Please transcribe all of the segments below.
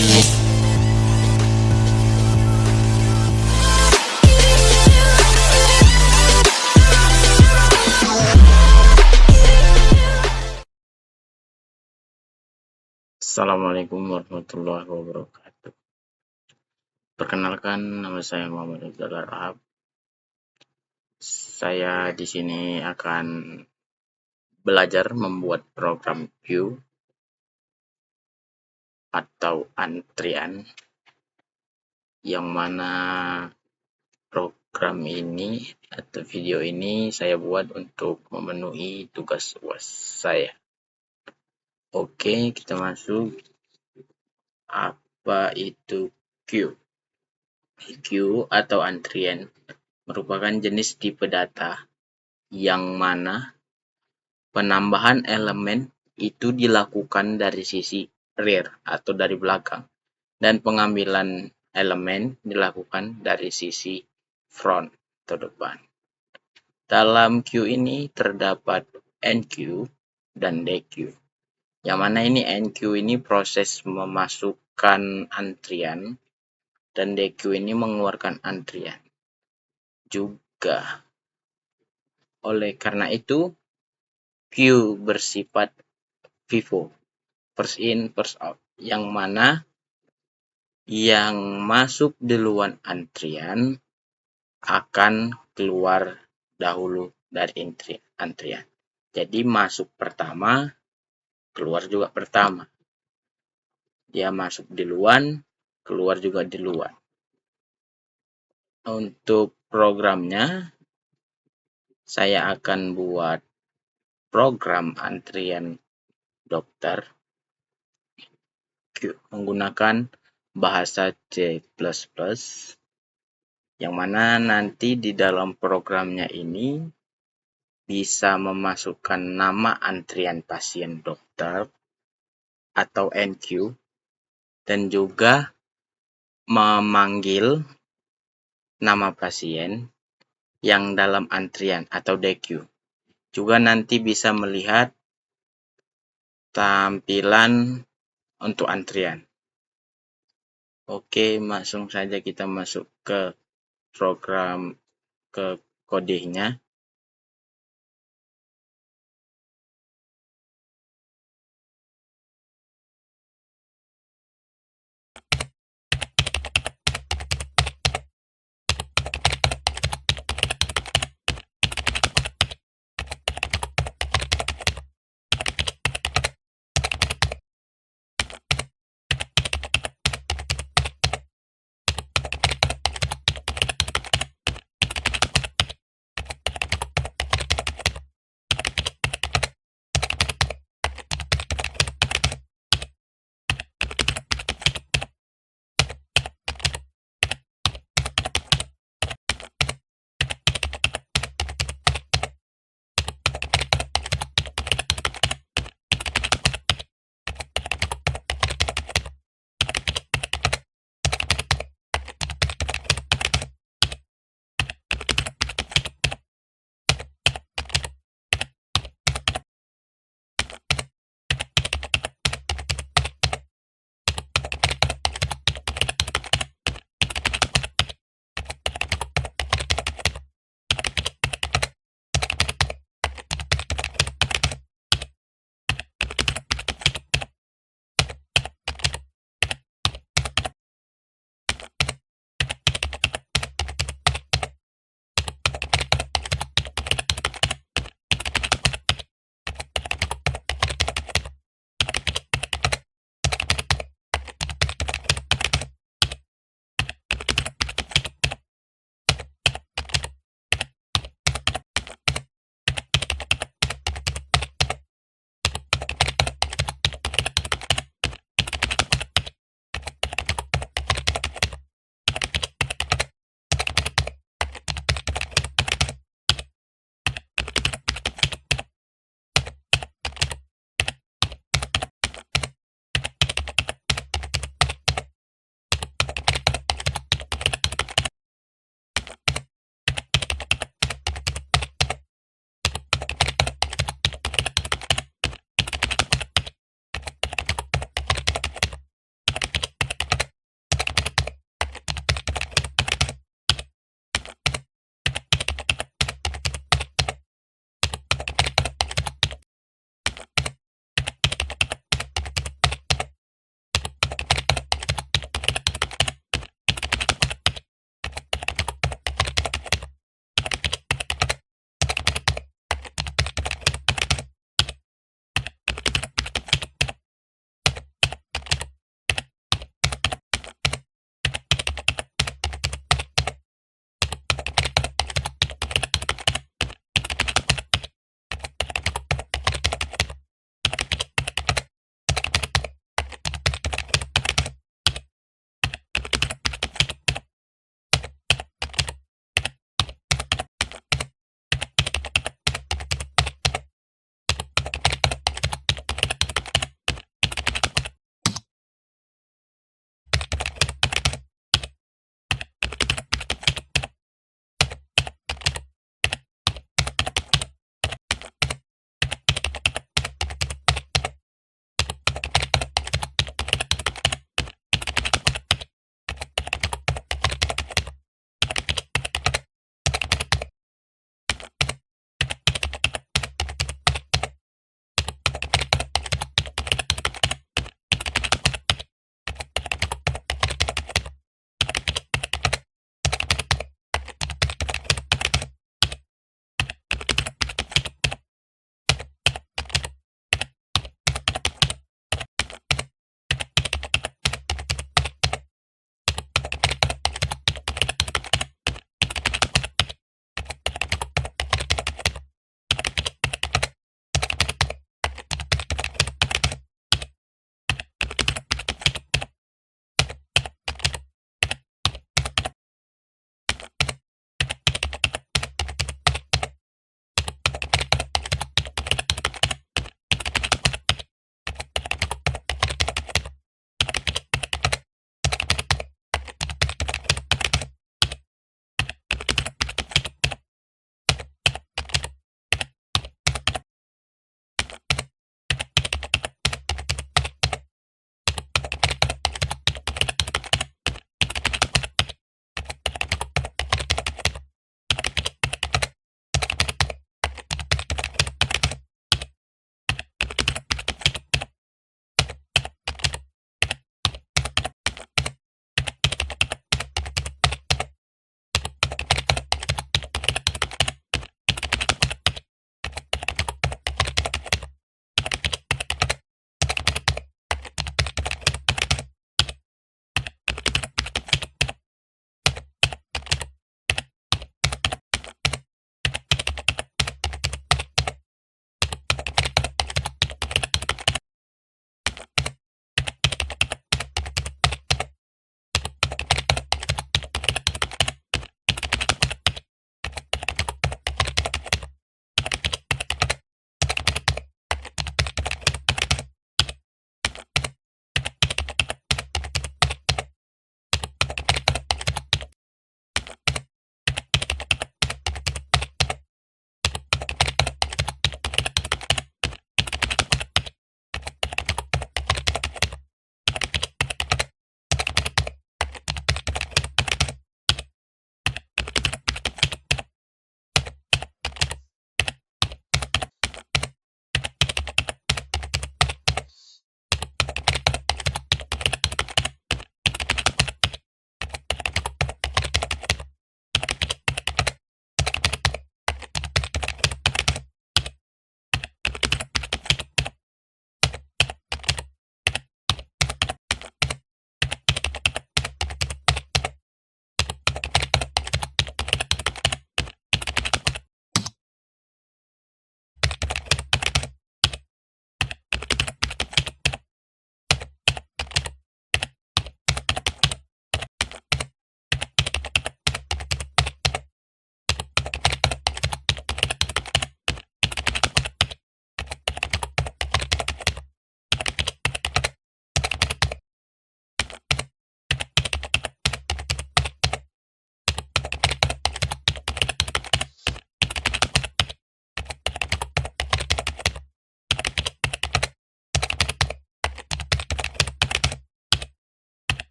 Assalamualaikum warahmatullahi wabarakatuh. Perkenalkan, nama saya Muhammad Rizal Arhab. Saya di sini akan belajar membuat program queue atau antrian, yang mana program ini atau video ini saya buat untuk memenuhi tugas UAS saya. Oke, kita masuk. Apa itu queue? Queue atau antrian merupakan jenis tipe data yang mana penambahan elemen itu dilakukan dari sisi rear atau dari belakang, dan pengambilan elemen dilakukan dari sisi front atau depan. Dalam queue ini terdapat NQ dan DQ. Yang mana ini NQ ini proses memasukkan antrian dan DQ ini mengeluarkan antrian. Juga oleh karena itu queue bersifat FIFO, first in first out, yang mana yang masuk duluan antrian akan keluar dahulu dari antrian. Jadi masuk pertama, keluar juga pertama. Dia masuk duluan, keluar juga duluan. Untuk programnya, saya akan buat program antrian dokter menggunakan bahasa C++, yang mana nanti di dalam programnya ini bisa memasukkan nama antrian pasien dokter atau NQ, dan juga memanggil nama pasien yang dalam antrian atau DQ. Juga nanti bisa melihat tampilan untuk antrian. Oke, langsung saja kita masuk ke program, ke kodenya.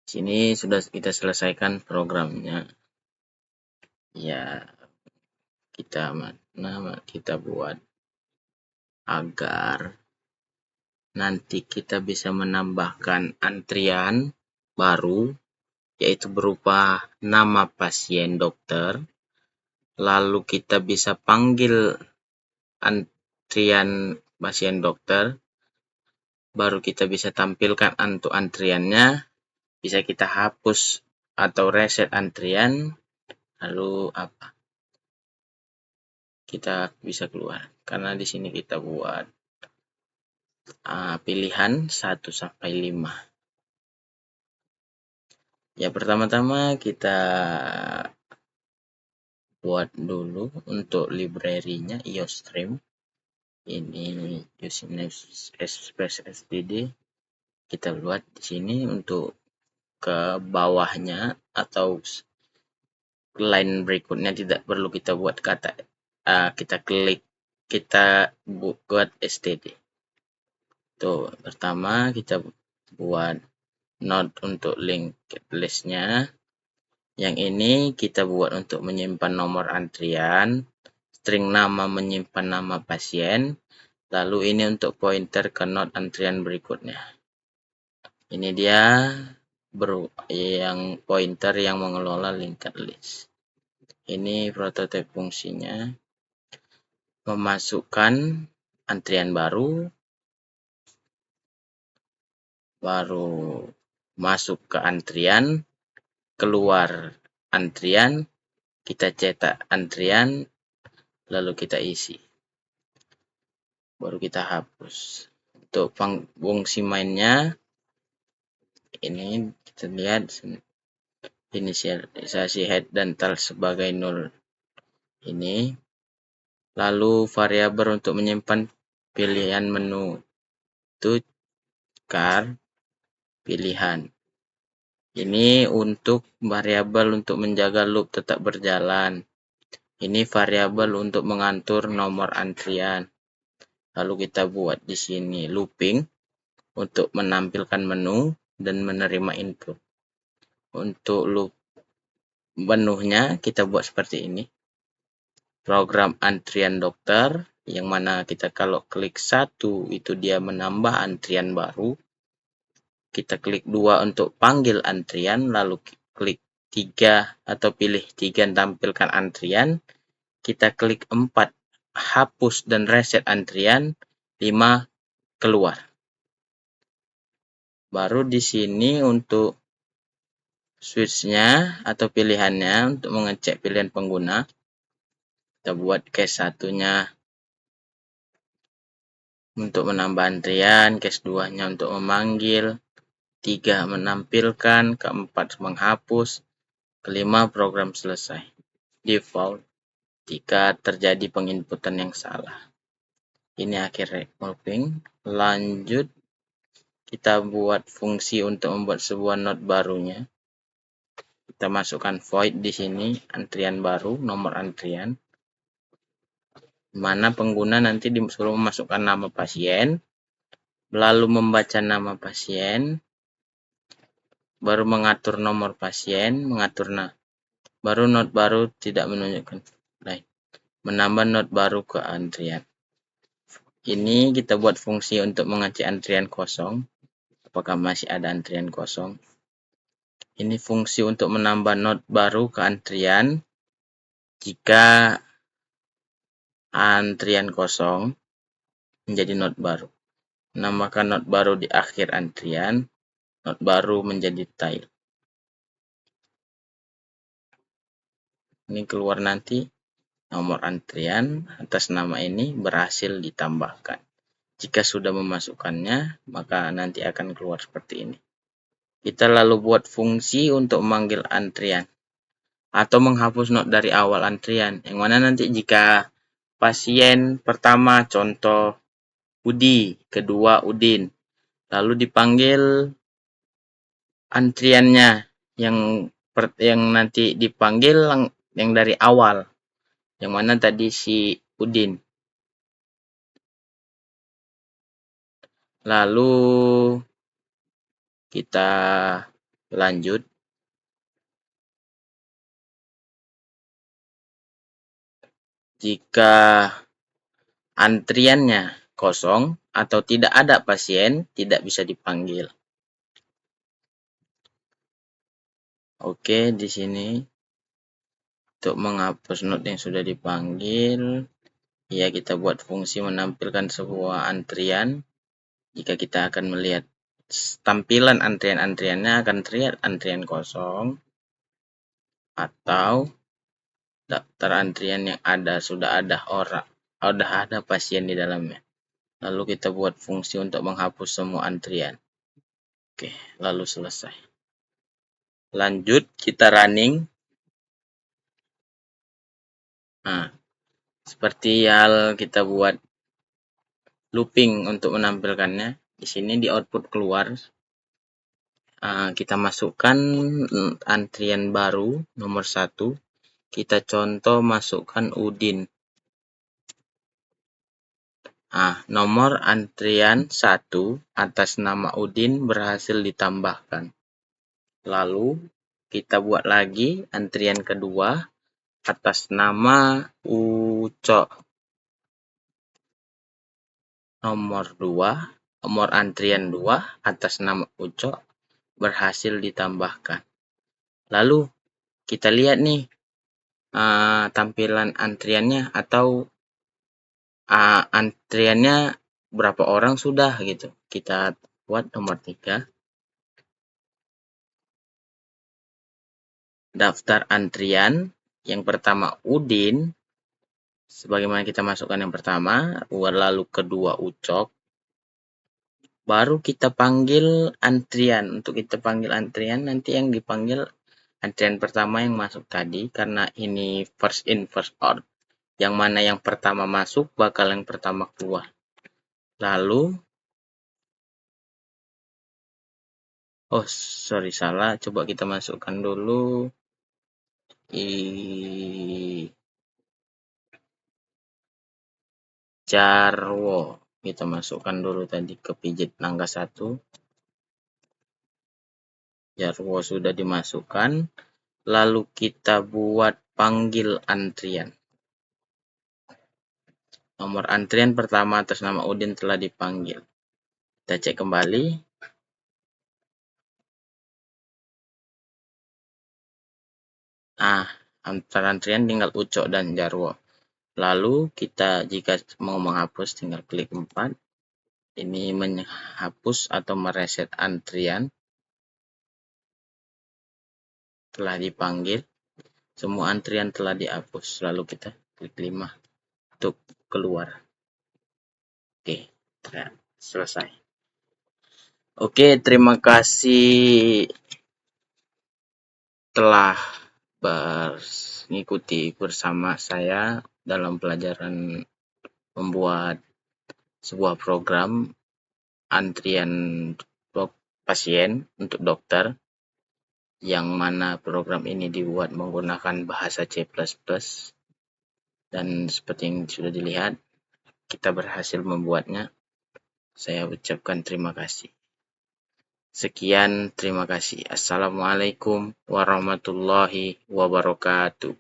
Sini sudah kita selesaikan programnya. Ya, kita buat agar nanti kita bisa menambahkan antrian baru, yaitu berupa nama pasien dokter, lalu kita bisa panggil antrian pasien dokter, baru kita bisa tampilkan untuk antriannya, bisa kita hapus atau reset antrian, lalu kita bisa keluar. Karena di sini kita buat pilihan 1 sampai 5. Ya, pertama-tama kita buat dulu untuk library-nya IOStream. Ini using Express STD. Kita buat di sini untuk ke bawahnya atau line berikutnya tidak perlu kita buat kata kita buat std. Tuh, pertama kita buat node untuk link listnya. Yang ini kita buat untuk menyimpan nomor antrian, string nama menyimpan nama pasien, lalu ini untuk pointer ke node antrian berikutnya. Ini dia yang pointer yang mengelola linked list. Ini prototipe fungsinya. Memasukkan antrian baru masuk ke antrian, keluar antrian, kita cetak antrian, lalu kita isi. Baru kita hapus. Untuk fungsi mainnya, ini kita lihat inisialisasi head dan tail sebagai 0 ini. Lalu variabel untuk menyimpan pilihan menu itu char pilihan. Ini untuk variabel untuk menjaga loop tetap berjalan. Ini variabel untuk mengatur nomor antrian. Lalu kita buat di sini looping untuk menampilkan menu dan menerima input. Untuk loop menunya kita buat seperti ini. Program antrian dokter, yang mana kita kalau klik 1 itu dia menambah antrian baru. Kita klik 2 untuk panggil antrian, lalu klik 3 atau pilih 3 tampilkan antrian. Kita klik 4 hapus dan reset antrian, 5 keluar. Baru di sini untuk switch-nya atau pilihannya untuk mengecek pilihan pengguna. Kita buat case 1-nya untuk menambah antrian, case 2-nya untuk memanggil, 3 menampilkan, keempat menghapus, kelima program selesai. Default jika terjadi penginputan yang salah. Ini akhir mapping. Lanjut, kita buat fungsi untuk membuat sebuah node barunya. Kita masukkan void di sini, antrian baru, nomor antrian. Mana pengguna nanti disuruh memasukkan nama pasien, lalu membaca nama pasien, baru mengatur nomor pasien, baru node baru tidak menunjukkan lain. Menambah node baru ke antrian. Ini kita buat fungsi untuk mengecek antrian kosong. Apakah masih ada antrian kosong. Ini fungsi untuk menambah node baru ke antrian. Jika antrian kosong menjadi node baru. Namakan node baru di akhir antrian. Node baru menjadi tail. Ini keluar nanti nomor antrian atas nama ini berhasil ditambahkan. Jika sudah memasukkannya, maka nanti akan keluar seperti ini. Kita lalu buat fungsi untuk memanggil antrian atau menghapus node dari awal antrian. Yang mana nanti jika pasien pertama contoh Udi, kedua Udin, lalu dipanggil antriannya yang nanti dipanggil yang dari awal, yang mana tadi si Udin. Lalu kita lanjut. Jika antriannya kosong atau tidak ada pasien, tidak bisa dipanggil. Oke, di sini untuk menghapus note yang sudah dipanggil, ya kita buat fungsi menampilkan sebuah antrian. Jika kita akan melihat tampilan antrian-antriannya, akan terlihat antrian kosong atau daftar antrian yang sudah ada pasien di dalamnya. Lalu kita buat fungsi untuk menghapus semua antrian. Oke, lalu selesai. Lanjut, kita running. Nah, seperti hal kita buat looping untuk menampilkannya. Di sini di output keluar, kita masukkan antrian baru nomor 1. Kita contoh masukkan Udin. Nomor antrian 1 atas nama Udin berhasil ditambahkan. Lalu kita buat lagi antrian kedua atas nama Uco. Nomor antrian 2 atas nama Uco berhasil ditambahkan. Lalu kita lihat nih tampilan antriannya atau antriannya berapa orang sudah gitu. Kita buat nomor 3. Daftar antrian yang pertama Udin, sebagaimana kita masukkan yang pertama, lalu kedua Ucok, baru kita panggil antrian. Untuk kita panggil antrian, nanti yang dipanggil antrian pertama yang masuk tadi, karena ini first in first out, yang mana yang pertama masuk bakal yang pertama keluar. Lalu salah, coba kita masukkan dulu Jarwo. Kita masukkan dulu tadi ke pijit angka 1. Jarwo sudah dimasukkan. Lalu kita buat panggil antrian. Nomor antrian pertama atas nama Udin telah dipanggil. Kita cek kembali. Antar antrian tinggal Ucok dan Jarwo. Lalu kita jika mau menghapus tinggal klik 4. Ini menghapus atau mereset antrian. Telah dipanggil. Semua antrian telah dihapus. Lalu kita klik 5 untuk keluar. Oke, selesai. Oke, terima kasih telah mengikuti bersama saya dalam pelajaran membuat sebuah program antrian pasien untuk dokter, yang mana program ini dibuat menggunakan bahasa C++, dan seperti yang sudah dilihat kita berhasil membuatnya. Saya ucapkan terima kasih. Sekian, terima kasih. Assalamualaikum warahmatullahi wabarakatuh.